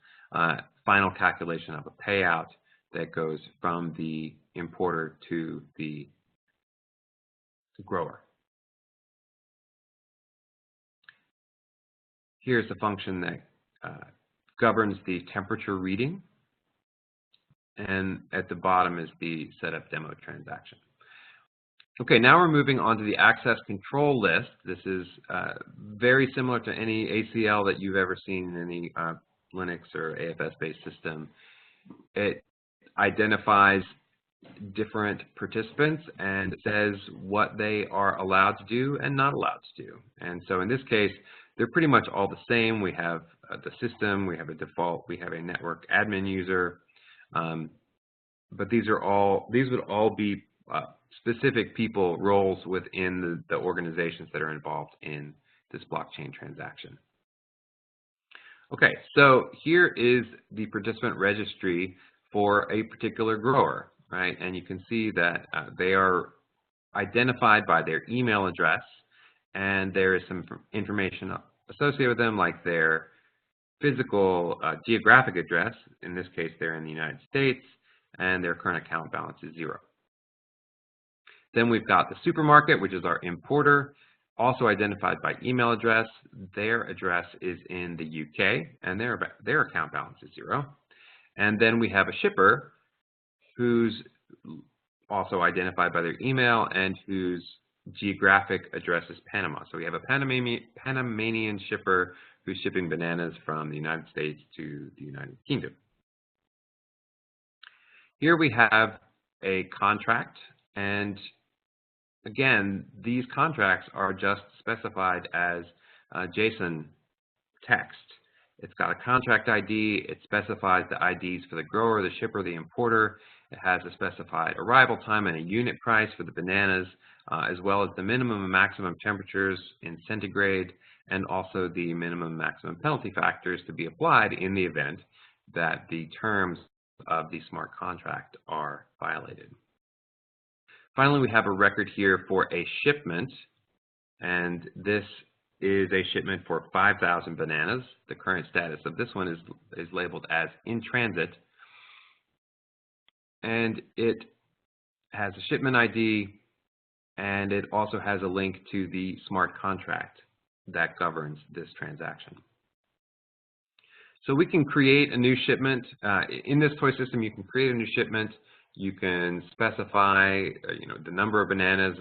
final calculation of a payout that goes from the importer to the grower. Here's the function that governs the temperature reading. And at the bottom is the setup demo transaction. Okay, now we're moving on to the access control list. This is very similar to any ACL that you've ever seen in any Linux or AFS-based system. It identifies different participants and says what they are allowed to do and not allowed to do. And so in this case, they're pretty much all the same. We have the system, we have a default, we have a network admin user, but these would all be specific people, roles within the organizations that are involved in this blockchain transaction. Okay, so here is the participant registry for a particular grower, right? And you can see that they are identified by their email address, and there is some information associated with them, like their physical geographic address. In this case, they're in the United States, and their current account balance is 0. Then we've got the supermarket, which is our importer, also identified by email address. Their address is in the UK, and their account balance is 0. And then we have a shipper who's also identified by their email and whose geographic address is Panama. So we have a Panamanian shipper who's shipping bananas from the United States to the United Kingdom. Here we have a contract, and again, these contracts are just specified as JSON text. It's got a contract ID. It specifies the IDs for the grower, the shipper, the importer. It has a specified arrival time and a unit price for the bananas, as well as the minimum and maximum temperatures in centigrade, and also the minimum and maximum penalty factors to be applied in the event that the terms of the smart contract are violated. Finally, we have a record here for a shipment, and this is a shipment for 5,000 bananas. The current status of this one is labeled as in transit, and it has a shipment ID, and it also has a link to the smart contract that governs this transaction. So we can create a new shipment. In this toy system, you can create a new shipment. You can specify the number of bananas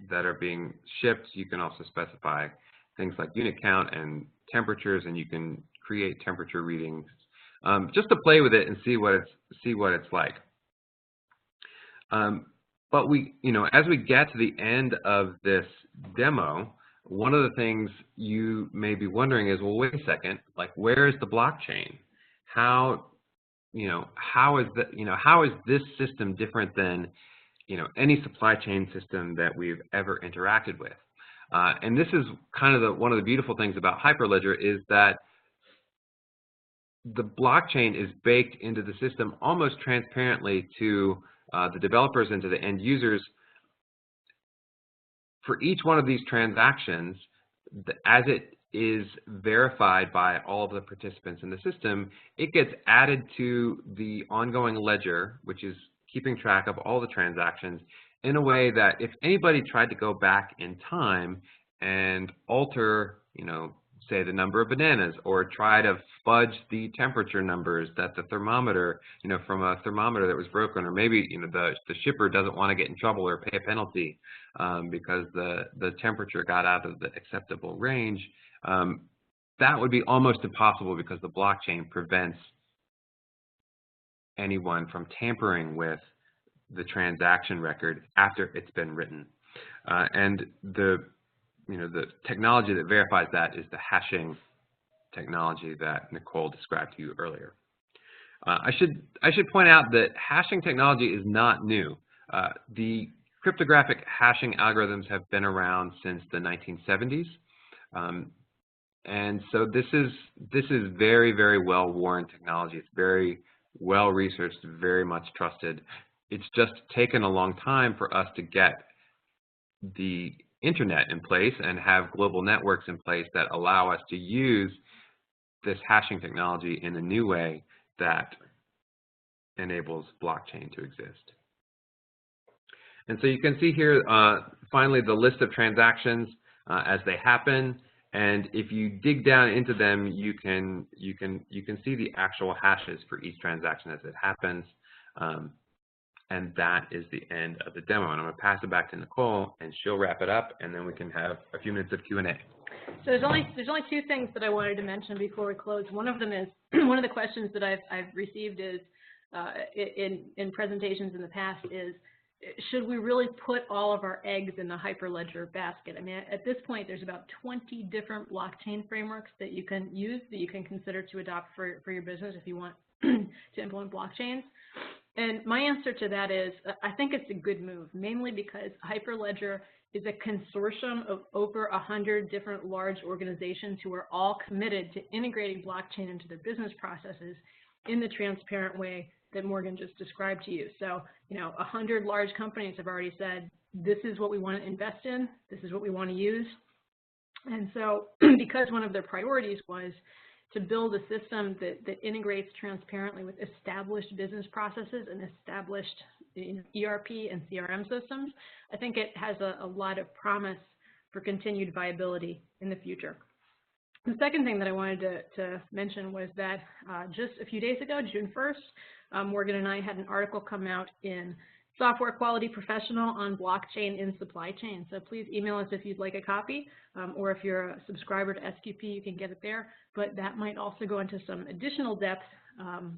that are being shipped. You can also specify things like unit count and temperatures, and you can create temperature readings just to play with it and see what it's like. But as we get to the end of this demo, one of the things you may be wondering is, well, wait a second, like, where is the blockchain? How is this system different than any supply chain system that we've ever interacted with? And this is kind of one of the beautiful things about Hyperledger, is that the blockchain is baked into the system almost transparently to the developers and to the end users. For each one of these transactions, as it is verified by all of the participants in the system, it gets added to the ongoing ledger, which is keeping track of all the transactions in a way that if anybody tried to go back in time and alter, say the number of bananas, or try to fudge the temperature numbers that the thermometer, from a thermometer that was broken, or maybe, the shipper doesn't want to get in trouble or pay a penalty because the temperature got out of the acceptable range, that would be almost impossible because the blockchain prevents anyone from tampering with the transaction record after it's been written. And the technology that verifies that is the hashing technology that Nicole described to you earlier. I should point out that hashing technology is not new. The cryptographic hashing algorithms have been around since the 1970s. And so this is very, very well-worn technology. It's very well-researched, very much trusted. It's just taken a long time for us to get the internet in place and have global networks in place that allow us to use this hashing technology in a new way that enables blockchain to exist. And so you can see here, finally, the list of transactions as they happen. And if you dig down into them, you can see the actual hashes for each transaction as it happens. And that is the end of the demo. And I'm going to pass it back to Nicole, and she'll wrap it up, and then we can have a few minutes of Q&A. So there's only two things that I wanted to mention before we close. One of them is one of the questions that I've received is in presentations in the past is, should we really put all of our eggs in the Hyperledger basket? I mean, at this point, there's about 20 different blockchain frameworks that you can use, that you can consider to adopt for your business if you want to implement blockchains. And my answer to that is, I think it's a good move, mainly because Hyperledger is a consortium of over 100 different large organizations who are all committed to integrating blockchain into their business processes in the transparent way that Morgan just described to you. So, 100 large companies have already said, this is what we want to invest in, this is what we want to use. And so, because one of their priorities was to build a system that integrates transparently with established business processes and established ERP and CRM systems, I think it has a lot of promise for continued viability in the future. The second thing that I wanted to mention was that just a few days ago, June 1st, Morgan and I had an article come out in Software Quality Professional on blockchain in supply chain. So please email us if you'd like a copy, or if you're a subscriber to SQP, you can get it there. But that might also go into some additional depth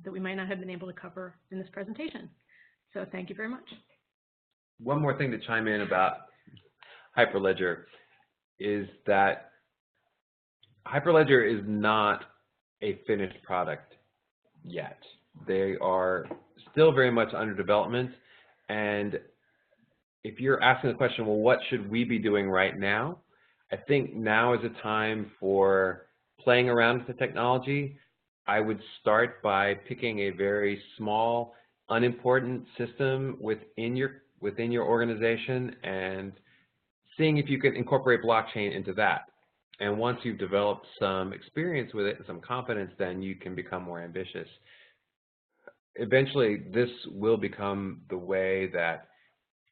that we might not have been able to cover in this presentation. So thank you very much. One more thing to chime in about Hyperledger is that Hyperledger is not a finished product yet. They are still very much under development. And if you're asking the question, well, what should we be doing right now? I think now is a time for playing around with the technology. I would start by picking a very small, unimportant system within your organization and seeing if you can incorporate blockchain into that. And once you've developed some experience with it and some confidence, then you can become more ambitious. Eventually, this will become the way that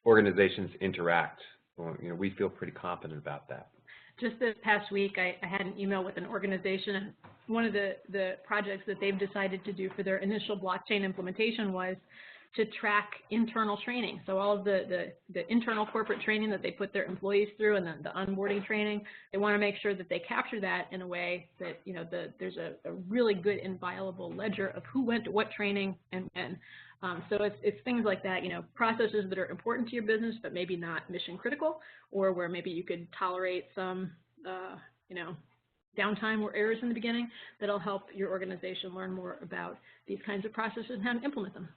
organizations interact. We feel pretty confident about that. Just this past week, I had an email with an organization, and one of the projects that they've decided to do for their initial blockchain implementation was to track internal training. So all of the internal corporate training that they put their employees through and the onboarding training, they want to make sure that they capture that in a way that there's a really good inviolable ledger of who went to what training and when. So it's things like that, processes that are important to your business but maybe not mission critical, or where maybe you could tolerate some downtime or errors in the beginning that'll help your organization learn more about these kinds of processes and how to implement them.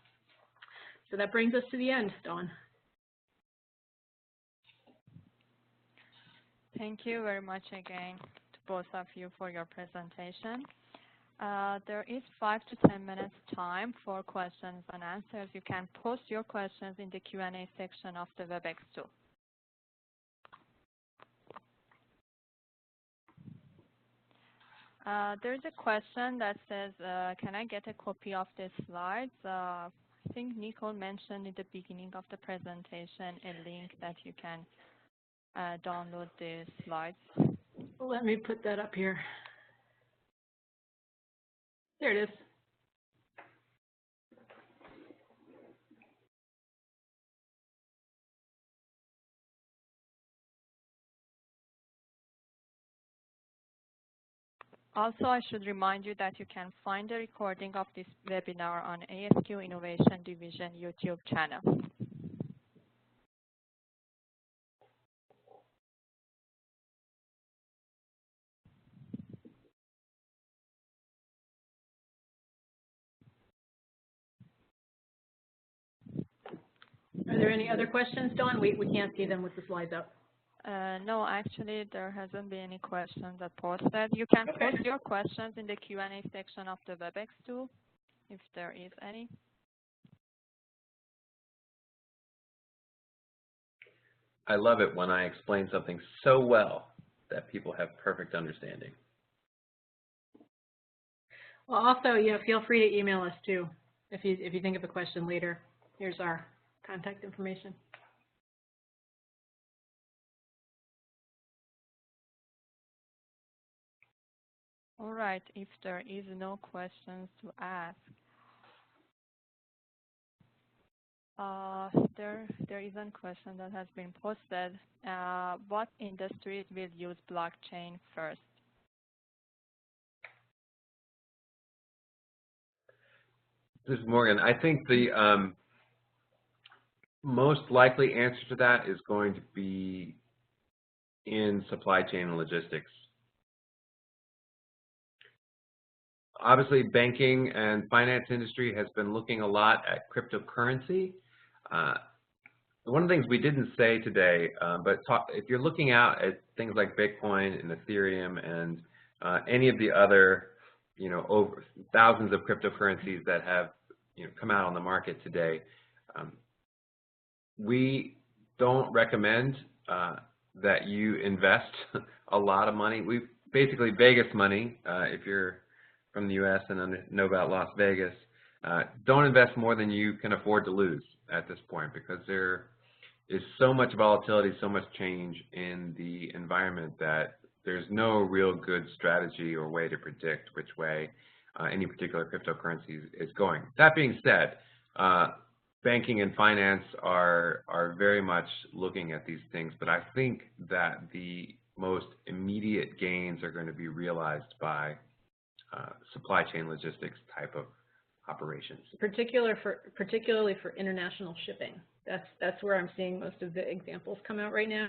So that brings us to the end, Dawn. Thank you very much again to both of you for your presentation. There is 5 to 10 minutes time for questions and answers. You can post your questions in the Q&A section of the WebEx tool. There's a question that says, can I get a copy of the slides? think Nicole mentioned in the beginning of the presentation a link that you can download the slides. Let me put that up here. There it is. Also, I should remind you that you can find the recording of this webinar on ASQ Innovation Division YouTube channel. Are there any other questions, Dawn? We can't see them with the slides up. No, actually, there hasn't been any questions that posted. You can post your questions in the Q&A section of the WebEx tool, if there is any. I love it when I explain something so well that people have perfect understanding. Well, also, feel free to email us too if you think of a question later. Here's our contact information. All right, if there is no questions to ask, there is a question that has been posted. What industries will use blockchain first? This is Morgan. I think the most likely answer to that is going to be in supply chain and logistics. Obviously, banking and finance industry has been looking a lot at cryptocurrency. One of the things we didn't say today, but if you're looking out at things like Bitcoin and Ethereum and any of the other, over thousands of cryptocurrencies that have, come out on the market today, we don't recommend that you invest a lot of money. We basically Vegas money, if you're from the U.S. and know about Las Vegas, don't invest more than you can afford to lose at this point, because there is so much volatility, so much change in the environment that there's no real good strategy or way to predict which way any particular cryptocurrency is going. That being said, banking and finance are very much looking at these things, but I think that the most immediate gains are going to be realized by supply chain logistics type of operations. Particularly for international shipping. That's where I'm seeing most of the examples come out right now.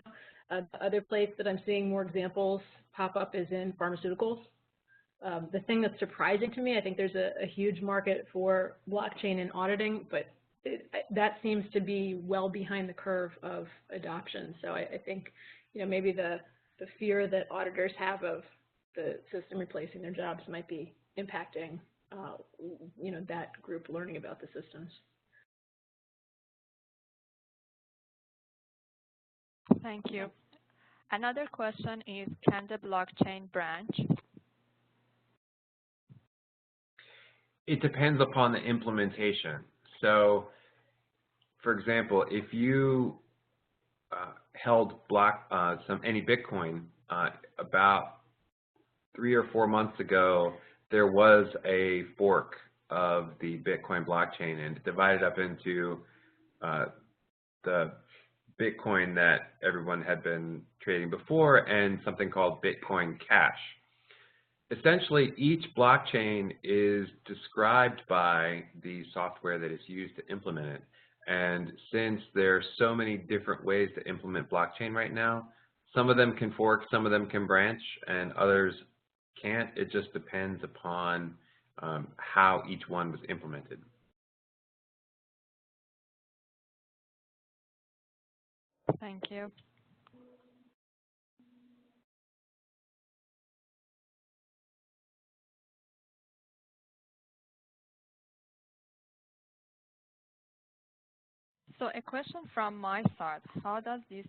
The other place that I'm seeing more examples pop up is in pharmaceuticals. The thing that's surprising to me, I think there's a huge market for blockchain and auditing, but that seems to be well behind the curve of adoption. So I think, maybe the fear that auditors have of the system replacing their jobs might be impacting, that group learning about the systems. Thank you. Another question is, can the blockchain branch? It depends upon the implementation. So, for example, if you held any Bitcoin about 3 or 4 months ago, there was a fork of the Bitcoin blockchain and divided up into the Bitcoin that everyone had been trading before and something called Bitcoin Cash. Essentially, each blockchain is described by the software that is used to implement it. And since there are so many different ways to implement blockchain right now, some of them can fork, some of them can branch, and others can't. It just depends upon how each one was implemented. Thank you. So a question from my side, how does this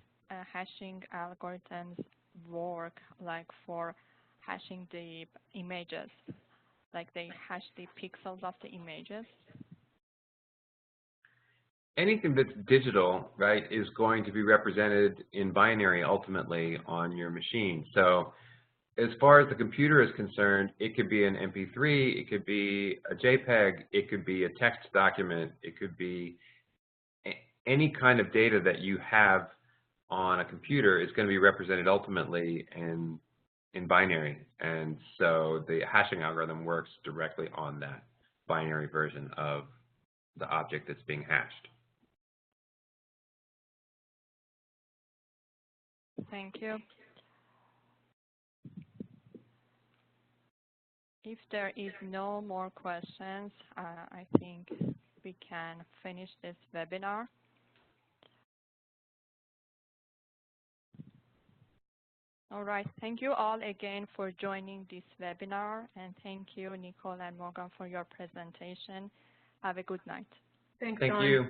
hashing algorithms work, like for hashing the images? Like they hash the pixels of the images? anything that's digital, right, is going to be represented in binary ultimately on your machine. So as far as the computer is concerned, it could be an MP3, it could be a JPEG, it could be a text document, it could be any kind of data that you have on a computer is going to be represented ultimately in binary. And so the hashing algorithm works directly on that binary version of the object that's being hashed. Thank you. If there is no more questions, I think we can finish this webinar. All right. Thank you all again for joining this webinar, and thank you, Nicole and Morgan, for your presentation. Have a good night. Thanks, Thank Dawn. you.